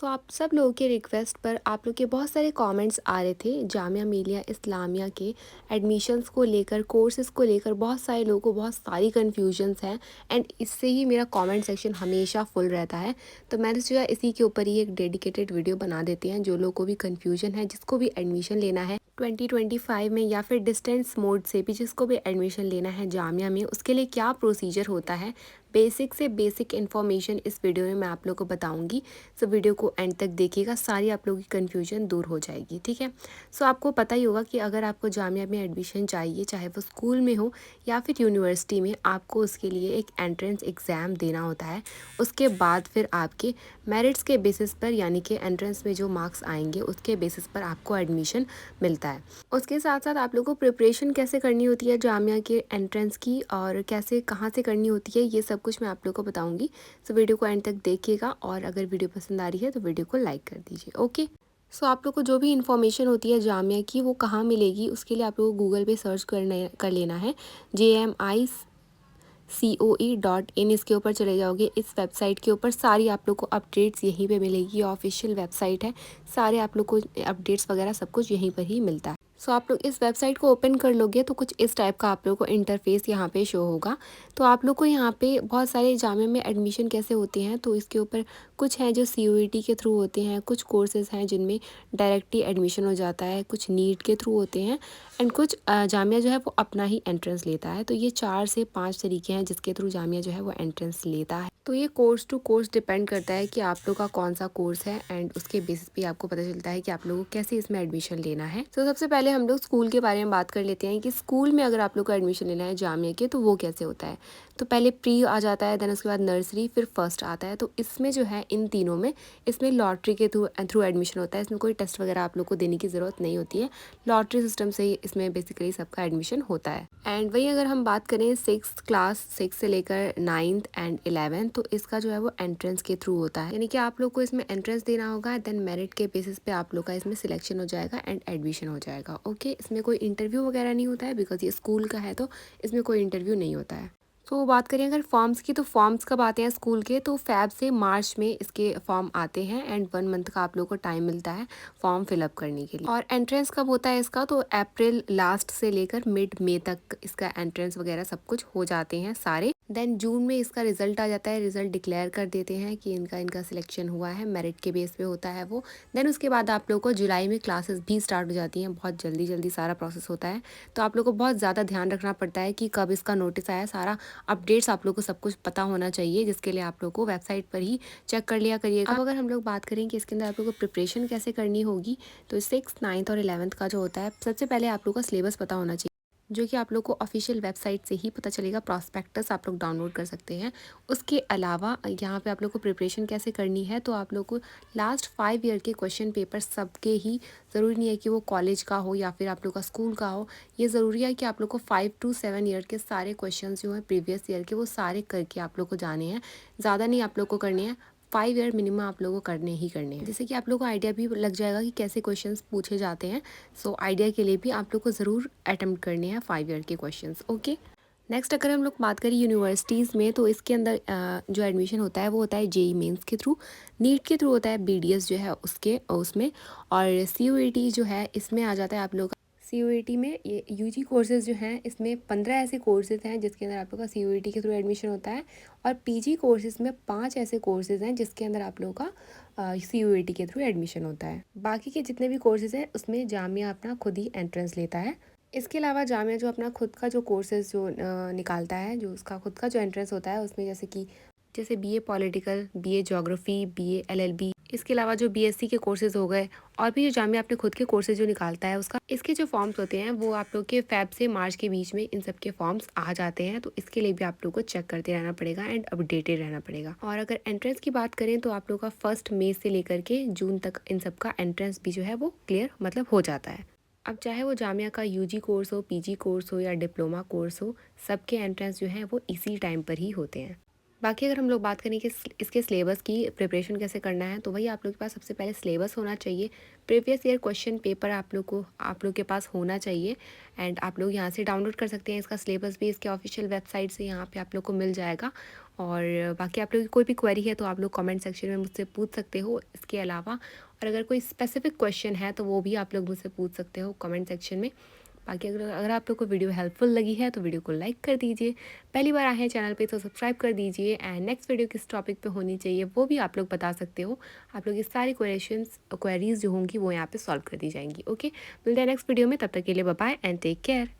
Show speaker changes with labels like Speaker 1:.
Speaker 1: सो आप सब लोगों के रिक्वेस्ट पर आप लोग के बहुत सारे कमेंट्स आ रहे थे जामिया मिलिया इस्लामिया के एडमिशन्स को लेकर, कोर्सेज़ को लेकर बहुत सारे लोगों को बहुत सारी कन्फ्यूजन्स हैं। एंड इससे ही मेरा कमेंट सेक्शन हमेशा फुल रहता है। तो मैंने सोचा इसी के ऊपर ही एक डेडिकेटेड वीडियो बना देते हैं। जो लोगों को भी कन्फ्यूजन है, जिसको भी एडमिशन लेना है 2025 में या फिर डिस्टेंस मोड से भी जिसको भी एडमिशन लेना है जामिया में, उसके लिए क्या प्रोसीजर होता है, बेसिक से बेसिक इन्फॉर्मेशन इस वीडियो में मैं आप लोग को बताऊंगी। सो वीडियो को एंड तक देखिएगा, सारी आप लोगों की कन्फ्यूजन दूर हो जाएगी। ठीक है। सो आपको पता ही होगा कि अगर आपको जामिया में एडमिशन चाहिए, चाहे वो स्कूल में हो या फिर यूनिवर्सिटी में, आपको उसके लिए एक एंट्रेंस एग्ज़ाम देना होता है। उसके बाद फिर आपके मेरिट्स के बेसिस पर, यानी कि एंट्रेंस में जो मार्क्स आएंगे उसके बेसिस पर आपको एडमिशन मिलता है। उसके साथ साथ आप लोगों को प्रिपरेशन कैसे करनी होती है जामिया के एंट्रेंस की, और कैसे कहाँ से करनी होती है, ये सब कुछ मैं आप लोगों को बताऊंगी। सो वीडियो को एंड तक देखिएगा, और अगर वीडियो पसंद आ रही है तो वीडियो को लाइक कर दीजिए। ओके। सो आप लोग को जो भी इन्फॉर्मेशन होती है जामिया की वो कहाँ मिलेगी, उसके लिए आप लोगों को गूगल पे सर्च कर लेना है। JMICOE.in, इसके ऊपर चले जाओगे। इस वेबसाइट के ऊपर सारी आप लोग को अपडेट्स यहीं पे मिलेगी। ऑफिशियल वेबसाइट है, सारे आप लोग को अपडेट्स वगैरह सब कुछ यहीं पर ही मिलता है। सो आप लोग इस वेबसाइट को ओपन कर लोगे तो कुछ इस टाइप का आप लोग को इंटरफेस यहाँ पे शो होगा। तो आप लोग को यहाँ पे बहुत सारे जामिया में एडमिशन कैसे होते हैं, तो इसके ऊपर कुछ हैं जो CUET के थ्रू होते हैं, कुछ कोर्सेज़ हैं जिनमें डायरेक्टली एडमिशन हो जाता है, कुछ नीट के थ्रू होते हैं, एंड कुछ जामिया जो है वो अपना ही एंट्रेंस लेता है। तो ये 4 से 5 तरीके हैं जिसके थ्रू जामिया जो है वो एंट्रेंस लेता है। तो ये कोर्स टू कोर्स डिपेंड करता है कि आप लोग का कौन सा कोर्स है, एंड उसके बेसिस पे आपको पता चलता है कि आप लोगों को कैसे इसमें एडमिशन लेना है। तो सबसे पहले हम लोग स्कूल के बारे में बात कर लेते हैं कि स्कूल में अगर आप लोग को एडमिशन लेना है जामिया के तो वो कैसे होता है। तो पहले प्री आ जाता है, देन उसके बाद नर्सरी, फिर फर्स्ट आता है। तो इसमें जो है इन तीनों में इसमें लॉटरी के थ्रू एडमिशन होता है। इसमें कोई टेस्ट वगैरह आप लोग को देने की ज़रूरत नहीं होती है, लॉटरी सिस्टम से ही इसमें बेसिकली सबका एडमिशन होता है। एंड वही अगर हम बात करें 6 से लेकर 9th एंड 11th, तो इसका जो है वो एंट्रेंस के थ्रू होता है, यानी कि आप लोग को इसमें एंट्रेंस देना होगा, देन मेरिट के बेसिस पे आप लोग का इसमें सिलेक्शन हो जाएगा एंड एडमिशन हो जाएगा। ओके। इसमें कोई इंटरव्यू वगैरह नहीं होता है, बिकॉज ये स्कूल का है तो इसमें कोई इंटरव्यू नहीं होता है। तो बात करें अगर फॉर्म्स की, तो फॉर्म्स कब आते हैं स्कूल के, तो फ़ैब से मार्च में इसके फॉर्म आते हैं, एंड 1 मंथ का आप लोग को टाइम मिलता है फॉर्म फिलअप करने के लिए। और एंट्रेंस कब होता है इसका, तो अप्रैल लास्ट से लेकर मिड मई तक इसका एंट्रेंस वगैरह सब कुछ हो जाते हैं सारे। देन जून में इसका रिजल्ट आ जाता है, रिजल्ट डिक्लेयर कर देते हैं कि इनका सिलेक्शन हुआ है, मेरिट के बेस पे होता है वो। देन उसके बाद आप लोग को जुलाई में क्लासेस भी स्टार्ट हो जाती हैं, बहुत जल्दी जल्दी सारा प्रोसेस होता है। तो आप लोग को बहुत ज़्यादा ध्यान रखना पड़ता है कि कब इसका नोटिस आया, सारा अपडेट्स आप लोग को सब कुछ पता होना चाहिए, जिसके लिए आप लोग को वेबसाइट पर ही चेक कर लिया करिएगा। अब अगर हम लोग बात करें कि इसके अंदर आप लोग को प्रिपरेशन कैसे करनी होगी, तो 6th 9th और 11th का जो होता है, सबसे पहले आप लोग का सिलेबस पता होना चाहिए, जो कि आप लोग को ऑफिशियल वेबसाइट से ही पता चलेगा। प्रॉस्पेक्टस आप लोग डाउनलोड कर सकते हैं। उसके अलावा यहाँ पे आप लोग को प्रिपरेशन कैसे करनी है, तो आप लोग को लास्ट 5 ईयर के क्वेश्चन पेपर सबके ही, ज़रूरी नहीं है कि वो कॉलेज का हो या फिर आप लोग का स्कूल का हो, ये ज़रूरी है कि आप लोग को 5 to 7 ईयर के सारे क्वेश्चन जो हैं प्रीवियस ईयर के, वो सारे करके आप लोग को जाने हैं। ज़्यादा नहीं आप लोग को करने हैं, 5 ईयर मिनिमम आप लोगों को करने ही करने हैं, जिससे कि आप लोग को आइडिया भी लग जाएगा कि कैसे क्वेश्चंस पूछे जाते हैं। सो आइडिया के लिए भी आप लोग को ज़रूर अटेम्प्ट करने हैं 5 ईयर के क्वेश्चंस। ओके। नेक्स्ट अगर हम लोग बात करें यूनिवर्सिटीज़ में, तो इसके अंदर जो एडमिशन होता है वो होता है JEE मेंस के थ्रू, नीट के थ्रू होता है BDS जो है उसके उसमें, और CUET जो है इसमें आ जाता है आप लोग का। CUET में ये UG कोर्सेज़ जो हैं, इसमें 15 ऐसे कोर्सेज़ हैं जिसके अंदर आप लोग का CUET के थ्रू एडमिशन होता है, और PG कोर्सेज़ में 5 ऐसे कोर्सेज़ हैं जिसके अंदर आप लोगों का CUET के थ्रू एडमिशन होता है। बाकी के जितने भी कोर्सेज़ हैं उसमें जामिया अपना खुद ही एंट्रेंस लेता है। इसके अलावा जामिया जो अपना खुद का जो कोर्सेज़ जो निकालता है, जो उसका खुद का जो एंट्रेंस होता है, उसमें जैसे BA political, BA geography, BA LLB, इसके अलावा जो BSc के कोर्सेज़ हो गए, और भी जो जामिया अपने खुद के कोर्सेज़ जो निकालता है उसका, इसके जो फॉर्म्स होते हैं वो आप लोग के फ़ैब से मार्च के बीच में इन सब के फॉर्म्स आ जाते हैं। तो इसके लिए भी आप लोग को चेक करते रहना पड़ेगा एंड अपडेटेड रहना पड़ेगा। और अगर एंट्रेंस की बात करें तो आप लोग का 1 मई से लेकर के जून तक इन सब का एंट्रेंस भी जो है वो क्लियर मतलब हो जाता है। अब चाहे वो जामिया का UG कोर्स हो, PG कोर्स हो या डिप्लोमा कोर्स हो, सबके एंट्रेंस जो है वो इसी टाइम पर ही होते हैं। बाकी अगर हम लोग बात करें कि इसके सिलेबस की प्रिपरेशन कैसे करना है, तो वही आप लोग के पास सबसे पहले सिलेबस होना चाहिए। प्रीवियस ईयर क्वेश्चन पेपर आप लोग के पास होना चाहिए, एंड आप लोग यहाँ से डाउनलोड कर सकते हैं इसका सिलेबस भी, इसके ऑफिशियल वेबसाइट से यहाँ पे आप लोग को मिल जाएगा। और बाकी आप लोगों की कोई भी क्वेरी है तो आप लोग कमेंट सेक्शन में मुझसे पूछ सकते हो। इसके अलावा और अगर कोई स्पेसिफिक क्वेश्चन है तो वो भी आप लोग मुझसे पूछ सकते हो कमेंट सेक्शन में। बाकी अगर आप लोग को वीडियो हेल्पफुल लगी है तो वीडियो को लाइक कर दीजिए। पहली बार आए हैं चैनल पे तो सब्सक्राइब कर दीजिए। एंड नेक्स्ट वीडियो किस टॉपिक पे होनी चाहिए वो भी आप लोग बता सकते हो। आप लोग की सारी क्वेरीज जो होंगी वो यहाँ पे सॉल्व कर दी जाएंगी। ओके, मिलते हैं नेक्स्ट वीडियो में, तब तक के लिए bye bye and take care.